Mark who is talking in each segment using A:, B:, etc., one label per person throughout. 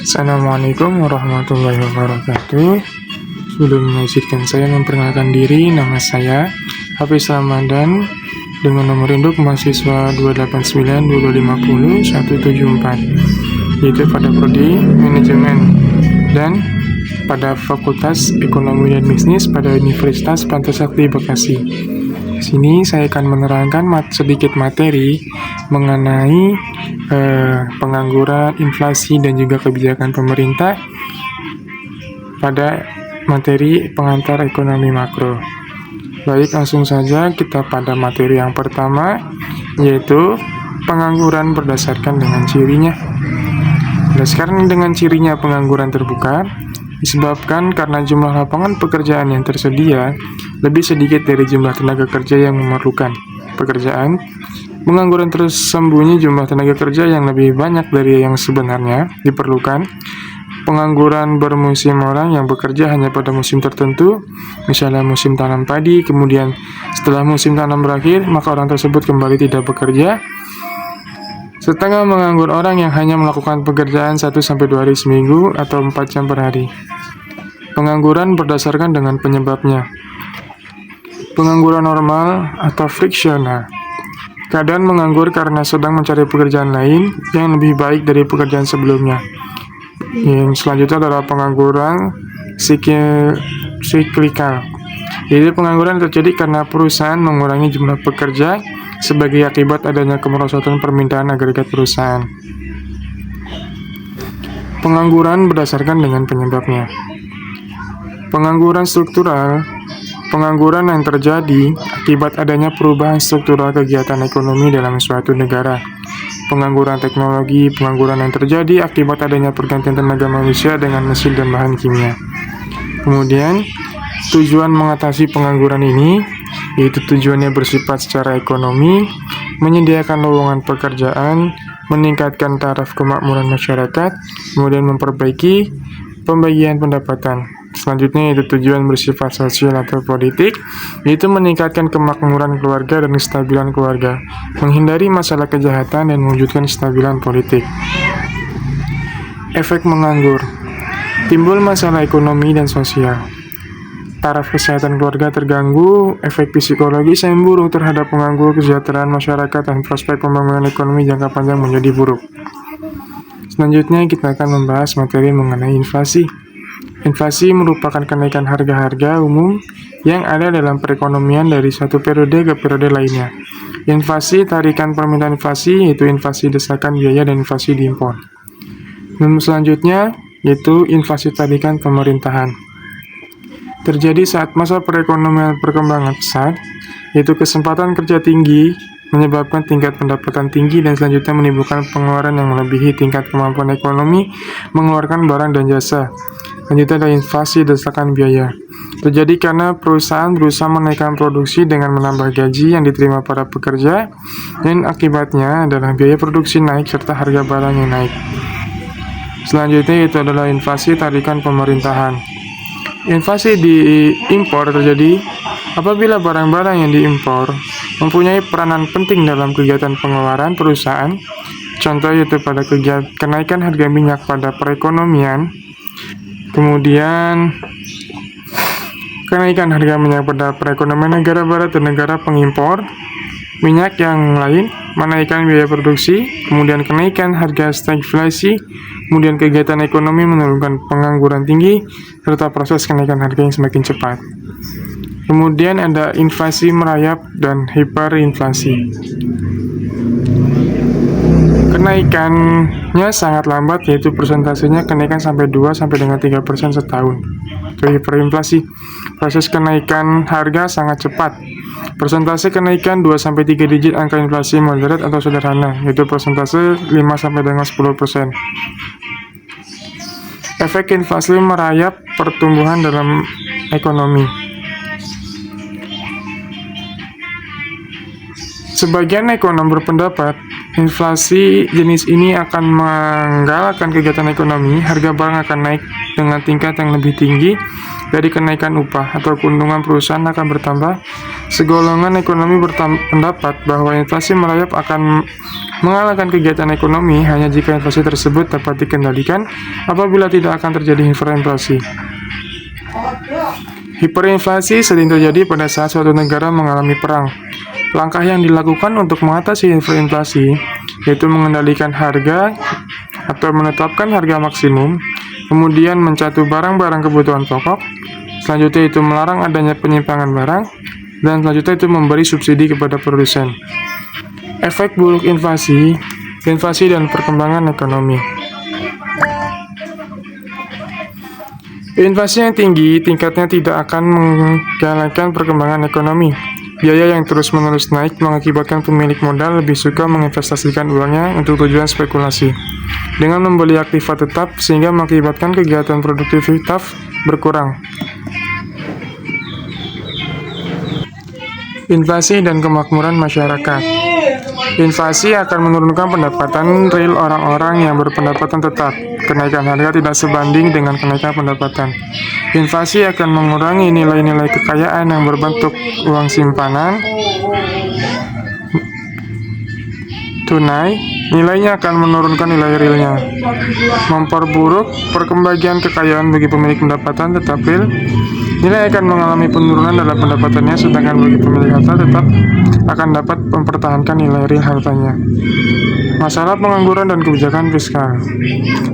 A: Assalamualaikum warahmatullahi wabarakatuh. Sebelumnya izinkan saya memperkenalkan diri. Nama saya Hafiz Ramadan dengan nomor induk mahasiswa 2892250 174, yaitu pada prodi manajemen dan pada Fakultas Ekonomi dan Bisnis pada Universitas Pantasakti Bekasi. Di sini saya akan menerangkan sedikit materi mengenai pengangguran, inflasi, dan juga kebijakan pemerintah pada materi pengantar ekonomi makro. Baik, langsung saja kita pada materi yang pertama, yaitu pengangguran berdasarkan dengan cirinya. Berdasarkan dengan cirinya, pengangguran terbuka disebabkan karena jumlah lapangan pekerjaan yang tersedia lebih sedikit dari jumlah tenaga kerja yang memerlukan pekerjaan. Pengangguran tersembunyi, jumlah tenaga kerja yang lebih banyak dari yang sebenarnya diperlukan. Pengangguran bermusim, orang yang bekerja hanya pada musim tertentu, misalnya musim tanam padi, kemudian setelah musim tanam berakhir, maka orang tersebut kembali tidak bekerja. Setengah menganggur, orang yang hanya melakukan pekerjaan 1-2 hari seminggu atau 4 jam per hari. Pengangguran berdasarkan dengan penyebabnya. Pengangguran normal atau friksional. Keadaan menganggur karena sedang mencari pekerjaan lain yang lebih baik dari pekerjaan sebelumnya. Yang selanjutnya adalah pengangguran siklikal. Jadi pengangguran terjadi karena perusahaan mengurangi jumlah pekerja sebagai akibat adanya kemerosotan permintaan agregat perusahaan. Pengangguran berdasarkan dengan penyebabnya. Pengangguran struktural. Pengangguran yang terjadi akibat adanya perubahan struktural kegiatan ekonomi dalam suatu negara. Pengangguran teknologi. Pengangguran yang terjadi akibat adanya pergantian tenaga manusia dengan mesin dan bahan kimia. Kemudian, tujuan mengatasi pengangguran ini yaitu tujuannya bersifat secara ekonomi, menyediakan lowongan pekerjaan, meningkatkan taraf kemakmuran masyarakat, kemudian memperbaiki pembagian pendapatan. Selanjutnya yaitu tujuan bersifat sosial atau politik, yaitu meningkatkan kemakmuran keluarga dan kestabilan keluarga, menghindari masalah kejahatan dan mewujudkan kestabilan politik. Efek menganggur. Timbul masalah ekonomi dan sosial. Taraf kesehatan keluarga terganggu, efek psikologis yang buruk terhadap penganggur, kesejahteraan masyarakat, dan prospek pembangunan ekonomi jangka panjang menjadi buruk. Selanjutnya kita akan membahas materi mengenai inflasi. Inflasi merupakan kenaikan harga-harga umum yang ada dalam perekonomian dari satu periode ke periode lainnya. Inflasi, tarikan permintaan inflasi, yaitu inflasi desakan biaya dan inflasi diimpor. Dan selanjutnya yaitu inflasi tarikan pemerintahan. Terjadi saat masa perekonomian perkembangan pesat, yaitu kesempatan kerja tinggi menyebabkan tingkat pendapatan tinggi dan selanjutnya menimbulkan pengeluaran yang melebihi tingkat kemampuan ekonomi mengeluarkan barang dan jasa. Selanjutnya ada inflasi desakan biaya. Terjadi karena perusahaan berusaha menaikkan produksi dengan menambah gaji yang diterima para pekerja, dan akibatnya adalah biaya produksi naik serta harga barang yang naik. Selanjutnya itu adalah inflasi tarikan pemerintahan. Inflasi diimpor terjadi apabila barang-barang yang diimpor mempunyai peranan penting dalam kegiatan pengeluaran perusahaan. Contoh yaitu pada kenaikan harga minyak pada perekonomian, kemudian kenaikan harga minyak pada perekonomian negara barat dan negara pengimpor minyak yang lain, menaikkan biaya produksi, kemudian kenaikan harga stagflasi, kemudian kegiatan ekonomi menurunkan pengangguran tinggi, serta proses kenaikan harga yang semakin cepat. Kemudian ada inflasi merayap dan hiperinflasi. Kenaikannya sangat lambat, yaitu persentasenya kenaikan sampai 2-3% setahun. Itu hiperinflasi. Proses kenaikan harga sangat cepat. Persentase kenaikan 2-3 digit. Angka inflasi moderat atau sederhana, yaitu persentase 5-10%. Efek inflasi merayap pertumbuhan dalam ekonomi. Sebagian ekonom berpendapat inflasi jenis ini akan menggalakkan kegiatan ekonomi. Harga barang akan naik dengan tingkat yang lebih tinggi dari kenaikan upah atau keuntungan perusahaan akan bertambah. Segolongan ekonomi berpendapat bahwa inflasi merayap akan mengalahkan kegiatan ekonomi hanya jika inflasi tersebut dapat dikendalikan. Apabila tidak, akan terjadi hiperinflasi. Hiperinflasi sering terjadi pada saat suatu negara mengalami perang. Langkah yang dilakukan untuk mengatasi hiperinflasi yaitu mengendalikan harga atau menetapkan harga maksimum, kemudian mencatu barang-barang kebutuhan pokok, selanjutnya itu melarang adanya penyimpangan barang, dan selanjutnya itu memberi subsidi kepada produsen. Efek buruk inflasi dan perkembangan ekonomi. Inflasi yang tinggi tingkatnya tidak akan menggalakkan perkembangan ekonomi. Biaya yang terus-menerus naik mengakibatkan pemilik modal lebih suka menginvestasikan uangnya untuk tujuan spekulasi dengan membeli aktiva tetap, sehingga mengakibatkan kegiatan produktivitas berkurang. Inflasi dan kemakmuran masyarakat. Inflasi akan menurunkan pendapatan real orang-orang yang berpendapatan tetap. Kenaikan harga tidak sebanding dengan kenaikan pendapatan. Inflasi akan mengurangi nilai-nilai kekayaan yang berbentuk uang simpanan tunai, nilainya akan menurunkan nilai realnya. Memperburuk perkembangan kekayaan bagi pemilik pendapatan tetap real, nilai akan mengalami penurunan dalam pendapatannya, sedangkan bagi pemilik harta tetap akan dapat mempertahankan nilai real hartanya. Masalah pengangguran dan kebijakan fiskal.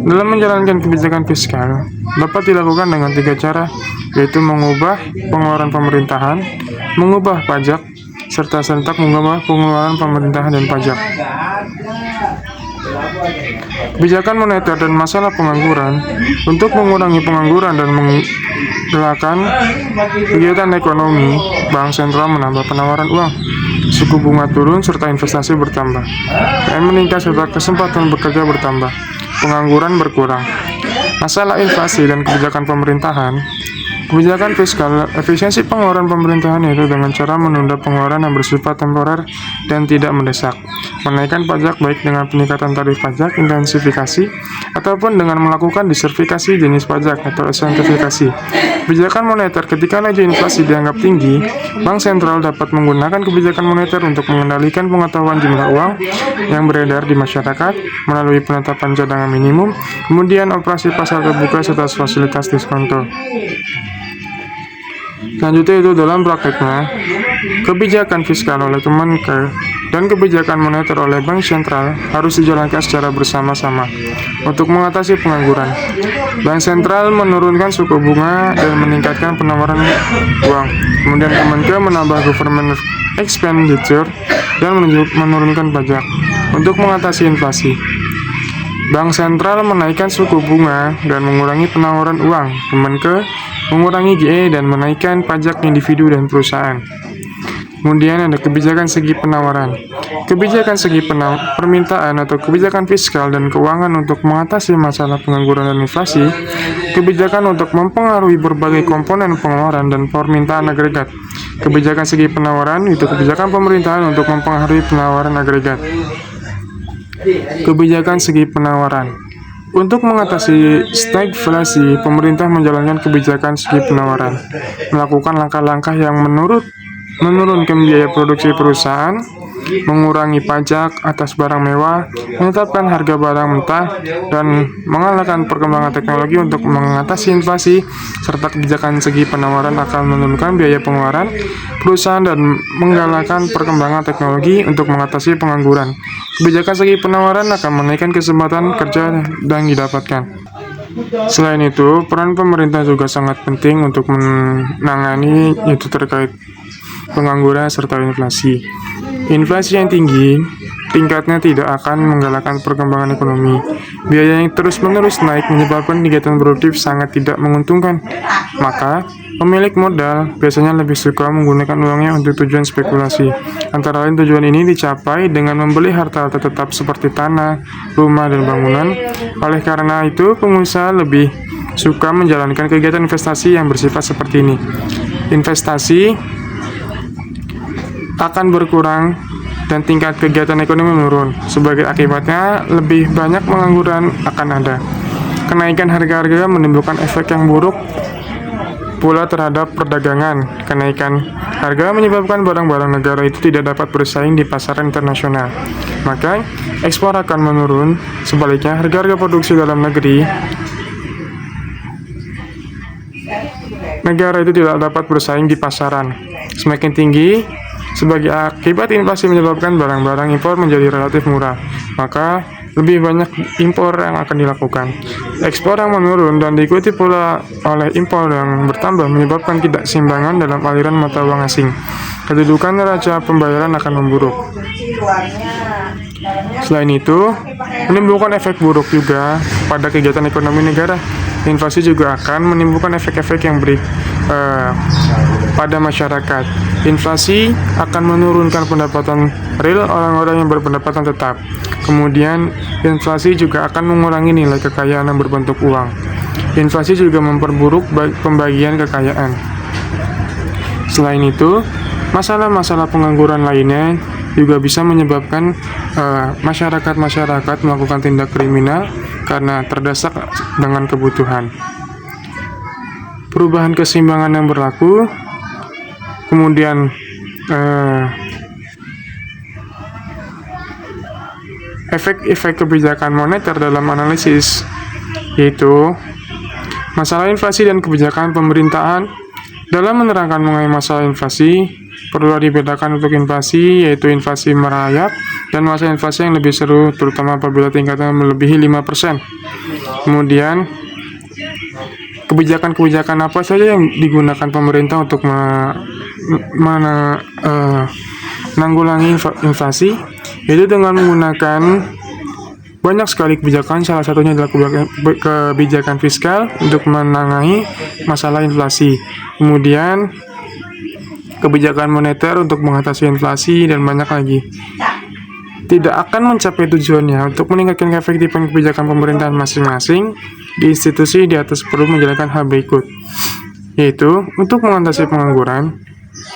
A: Dalam menjalankan kebijakan fiskal dapat dilakukan dengan 3 cara, yaitu mengubah pengeluaran pemerintahan, mengubah pajak, serta serentak mengubah pengeluaran pemerintahan dan pajak. Kebijakan moneter dan masalah pengangguran. Untuk mengurangi pengangguran dan menggerakkan kegiatan ekonomi, Bank Sentral menambah penawaran uang, suku bunga turun, serta investasi bertambah. PM meningkat serta kesempatan bekerja bertambah. Pengangguran berkurang. Masalah inflasi dan kebijakan pemerintahan. Kebijakan fiskal, efisiensi pengeluaran pemerintahan yaitu dengan cara menunda pengeluaran yang bersifat temporer dan tidak mendesak, menaikkan pajak baik dengan peningkatan tarif pajak, intensifikasi, ataupun dengan melakukan diversifikasi jenis pajak atau ekstensifikasi. Kebijakan moneter. Ketika laju inflasi dianggap tinggi, Bank Sentral dapat menggunakan kebijakan moneter untuk mengendalikan pengetahuan jumlah uang yang beredar di masyarakat melalui penetapan cadangan minimum, kemudian operasi pasar terbuka serta fasilitas diskonto. Selanjutnya itu dalam prakteknya, kebijakan fiskal oleh Kemenker dan kebijakan moneter oleh Bank Sentral harus dijalankan secara bersama-sama untuk mengatasi pengangguran. Bank Sentral menurunkan suku bunga dan meningkatkan penawaran uang. Kemudian Kemenker menambah government expenditure dan menurunkan pajak untuk mengatasi inflasi. Bank Sentral menaikkan suku bunga dan mengurangi penawaran uang. Kemenker mengurangi GE dan menaikkan pajak individu dan perusahaan. Kemudian ada kebijakan segi penawaran. Kebijakan segi permintaan atau kebijakan fiskal dan keuangan untuk mengatasi masalah pengangguran dan inflasi. Kebijakan untuk mempengaruhi berbagai komponen pengeluaran dan permintaan agregat. Kebijakan segi penawaran itu kebijakan pemerintahan untuk mempengaruhi penawaran agregat. Kebijakan segi penawaran. Untuk mengatasi stagflasi, pemerintah menjalankan kebijakan segi penawaran, melakukan langkah-langkah yang menurunkan biaya produksi perusahaan, mengurangi pajak atas barang mewah, menetapkan harga barang mentah, dan mengalahkan perkembangan teknologi untuk mengatasi inflasi, serta kebijakan segi penawaran akan menurunkan biaya pengeluaran perusahaan dan menggalakkan perkembangan teknologi untuk mengatasi pengangguran. Kebijakan segi penawaran akan menaikkan kesempatan kerja yang didapatkan. Selain itu, peran pemerintah juga sangat penting untuk menangani itu terkait pengangguran serta inflasi. Inflasi yang tinggi tingkatnya tidak akan menggalakkan perkembangan ekonomi. Biaya yang terus-menerus naik menyebabkan kegiatan produktif sangat tidak menguntungkan. Maka, pemilik modal biasanya lebih suka menggunakan uangnya untuk tujuan spekulasi. Antara lain tujuan ini dicapai dengan membeli harta tetap seperti tanah, rumah, dan bangunan. Oleh karena itu, pengusaha lebih suka menjalankan kegiatan investasi yang bersifat seperti ini. Investasi akan berkurang dan tingkat kegiatan ekonomi menurun. Sebagai akibatnya, lebih banyak pengangguran akan ada. Kenaikan harga-harga menimbulkan efek yang buruk pula terhadap perdagangan. Kenaikan harga menyebabkan barang-barang negara itu tidak dapat bersaing di pasaran internasional. Maka, ekspor akan menurun. Sebaliknya, harga-harga produksi dalam negeri negara itu tidak dapat bersaing di pasaran semakin tinggi. Sebagai akibat, inflasi menyebabkan barang-barang impor menjadi relatif murah, maka lebih banyak impor yang akan dilakukan. Ekspor yang menurun dan diikuti pula oleh impor yang bertambah menyebabkan ketidakseimbangan dalam aliran mata uang asing. Kedudukan neraca pembayaran akan memburuk. Selain itu, menimbulkan efek buruk juga pada kegiatan ekonomi negara. Inflasi juga akan menimbulkan efek-efek yang pada masyarakat. Inflasi akan menurunkan pendapatan real orang-orang yang berpendapatan tetap. Kemudian, inflasi juga akan mengurangi nilai kekayaan yang berbentuk uang. Inflasi juga memperburuk pembagian kekayaan. Selain itu, masalah-masalah pengangguran lainnya juga bisa menyebabkan masyarakat melakukan tindak kriminal karena terdesak dengan kebutuhan. Perubahan keseimbangan yang berlaku, kemudian efek-efek kebijakan moneter dalam analisis, yaitu masalah inflasi dan kebijakan pemerintahan. Dalam menerangkan mengenai masalah inflasi, perlu dibedakan untuk inflasi, yaitu inflasi merayap, dan masalah inflasi yang lebih seru, terutama apabila tingkatnya melebihi 5%. Kemudian, kebijakan-kebijakan apa saja yang digunakan pemerintah untuk menanggulangi inflasi, yaitu dengan menggunakan banyak sekali kebijakan. Salah satunya adalah kebijakan fiskal untuk menangani masalah inflasi. Kemudian kebijakan moneter untuk mengatasi inflasi, dan banyak lagi. Tidak akan mencapai tujuannya untuk meningkatkan keefektifan kebijakan pemerintahan masing-masing di institusi di atas perlu menjalankan hal berikut, yaitu untuk mengatasi pengangguran,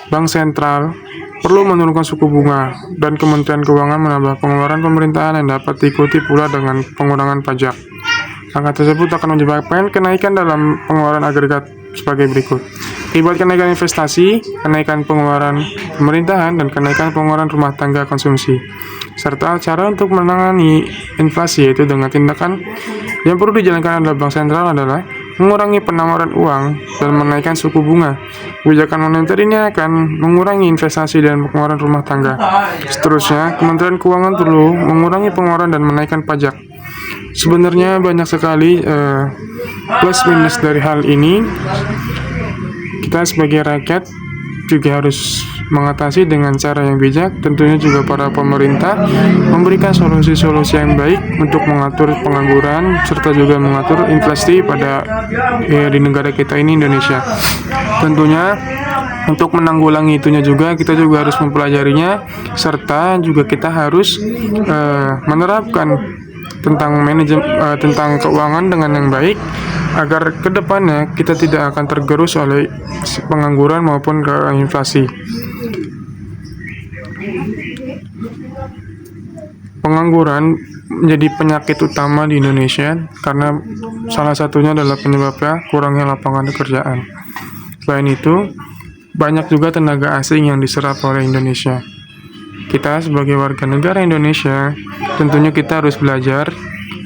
A: Bank Sentral perlu menurunkan suku bunga, dan Kementerian Keuangan menambah pengeluaran pemerintahan yang dapat diikuti pula dengan pengurangan pajak. Angka tersebut akan menyebabkan kenaikan dalam pengeluaran agregat sebagai berikut. Akibat kenaikan investasi, kenaikan pengeluaran pemerintahan, dan kenaikan pengeluaran rumah tangga konsumsi. Serta cara untuk menangani inflasi, yaitu dengan tindakan yang perlu dijalankan oleh Bank Sentral adalah mengurangi penawaran uang dan menaikkan suku bunga. Kebijakan moneter ini akan mengurangi investasi dan pengeluaran rumah tangga. Seterusnya, Kementerian Keuangan perlu mengurangi pengeluaran dan menaikkan pajak. Sebenarnya banyak sekali plus minus dari hal ini. Kita sebagai rakyat juga harus mengatasi dengan cara yang bijak. Tentunya juga para pemerintah memberikan solusi-solusi yang baik untuk mengatur pengangguran serta juga mengatur inflasi pada di negara kita ini, Indonesia. Tentunya untuk menanggulangi itunya juga kita juga harus mempelajarinya, serta juga kita harus menerapkan tentang keuangan dengan yang baik, agar kedepannya kita tidak akan tergerus oleh pengangguran maupun inflasi. Pengangguran menjadi penyakit utama di Indonesia karena salah satunya adalah penyebabnya kurangnya lapangan pekerjaan. Selain itu, banyak juga tenaga asing yang diserap oleh Indonesia. Kita sebagai warga negara Indonesia, tentunya kita harus belajar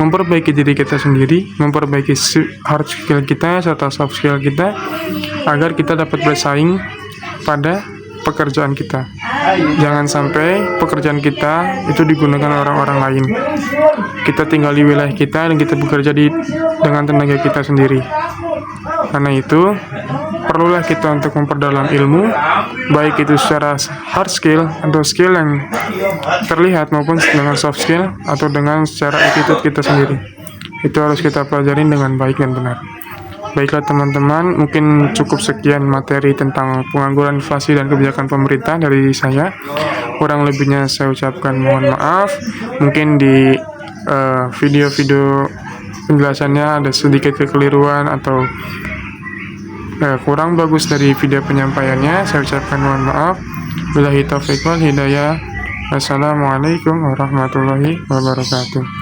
A: memperbaiki diri kita sendiri, memperbaiki hard skill kita serta soft skill kita, agar kita dapat bersaing pada pekerjaan kita. Jangan sampai pekerjaan kita itu digunakan orang-orang lain. Kita tinggal di wilayah kita dan kita bekerja dengan tenaga kita sendiri. Karena itu, perlulah kita untuk memperdalam ilmu, baik itu secara hard skill atau skill yang terlihat maupun dengan soft skill atau dengan secara attitude kita sendiri. Itu harus kita pelajarin dengan baik dan benar. Baiklah teman-teman, mungkin cukup sekian materi tentang pengangguran, inflasi, dan kebijakan pemerintah dari saya. Kurang lebihnya saya ucapkan mohon maaf. Mungkin di video-video penjelasannya ada sedikit kekeliruan atau kurang bagus dari video penyampaiannya. Saya ucapkan mohon maaf. Billahi taufiq wal hidayah. Wassalamualaikum warahmatullahi wabarakatuh.